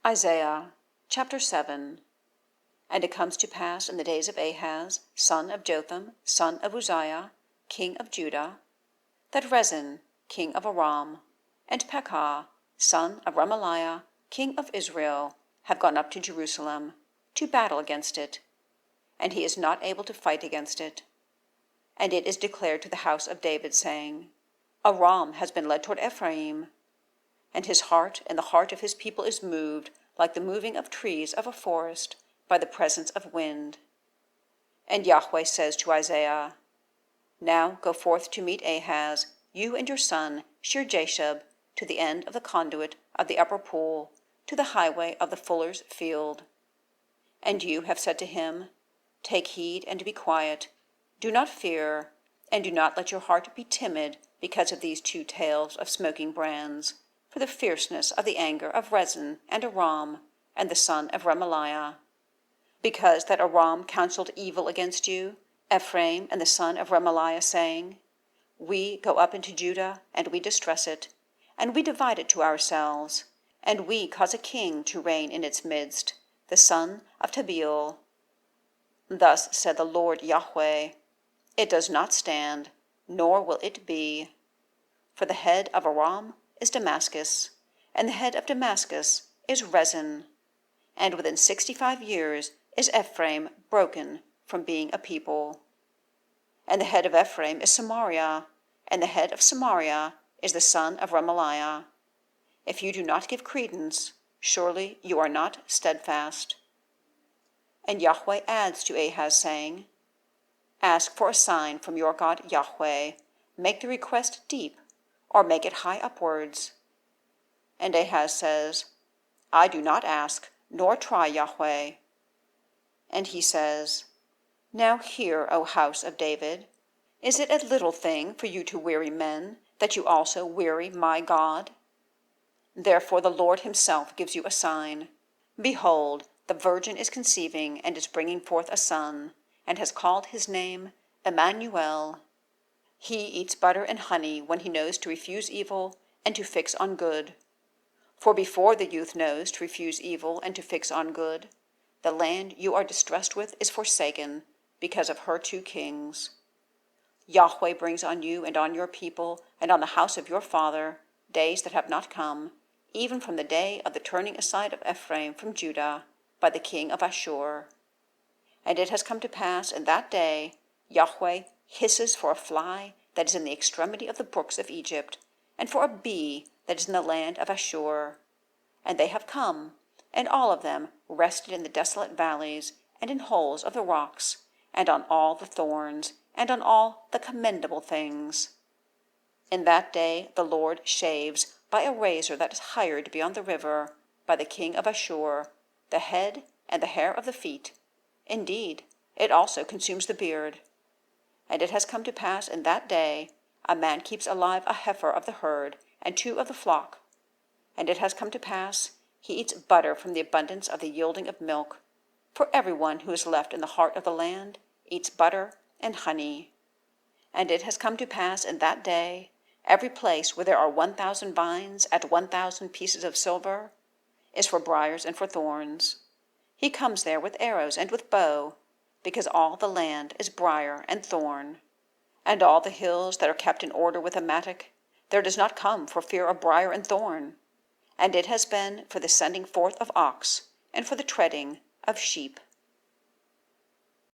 Isaiah chapter 7. And it comes to pass in the days of Ahaz, son of Jotham, son of Uzziah, king of Judah, that Rezin, king of Aram, and Pekah, son of Remaliah, king of Israel, have gone up to Jerusalem, to battle against it, and he is not able to fight against it. And it is declared to the house of David, saying, Aram has been led toward Ephraim, and his heart and the heart of his people is moved, like the moving of trees of a forest, by the presence of wind. And Yahweh says to Isaiah, Now go forth to meet Ahaz, you and your son, Shear-Jashub, to the end of the conduit of the upper pool, to the highway of the fuller's field. And you have said to him, Take heed and be quiet, do not fear, and do not let your heart be timid because of these two tails of smoking brands, for the fierceness of the anger of Rezin and Aram, and the son of Remaliah. Because that Aram counseled evil against you, Ephraim and the son of Remaliah, saying, We go up into Judah, and we distress it, and we divide it to ourselves, and we cause a king to reign in its midst, the son of Tabeal. Thus said the Lord YHWH, It does not stand, nor will it be. For the head of Aram is Damascus, and the head of Damascus is Rezin, and within 65 years is Ephraim broken from being a people. And the head of Ephraim is Samaria, and the head of Samaria is the son of Remaliah. If you do not give credence, surely you are not steadfast. And Yahweh adds to Ahaz, saying, Ask for a sign from your God Yahweh, make the request deep, or make it high upwards. And Ahaz says, I do not ask, nor try Yahweh. And he says, Now hear, O house of David, is it a little thing for you to weary men, that you also weary my God? Therefore the Lord himself gives you a sign. Behold, the virgin is conceiving, and is bringing forth a son, and has called his name Immanuel. He eats butter and honey when he knows to refuse evil and to fix on good. For before the youth knows to refuse evil and to fix on good, the land you are distressed with is forsaken because of her two kings. Yahweh brings on you and on your people and on the house of your father days that have not come, even from the day of the turning aside of Ephraim from Judah by the king of Asshur. And it has come to pass in that day, Yahweh hisses for a fly that is in the extremity of the brooks of Egypt, and for a bee that is in the land of Asshur. And they have come, and all of them rested in the desolate valleys, and in holes of the rocks, and on all the thorns, and on all the commendable things. In that day the Lord shaves by a razor that is hired beyond the river, by the king of Asshur, the head and the hair of the feet. Indeed, it also consumes the beard. And it has come to pass in that day, a man keeps alive a heifer of the herd, and two of the flock. And it has come to pass, he eats butter from the abundance of the yielding of milk. For everyone who is left in the heart of the land eats butter and honey. And it has come to pass in that day, every place where there are 1,000 vines at 1,000 pieces of silver is for briers and for thorns. He comes there with arrows and with bow, because all the land is brier and thorn. And all the hills that are kept in order with a mattock, there does not come for fear of brier and thorn. And it has been for the sending forth of ox, and for the treading of sheep.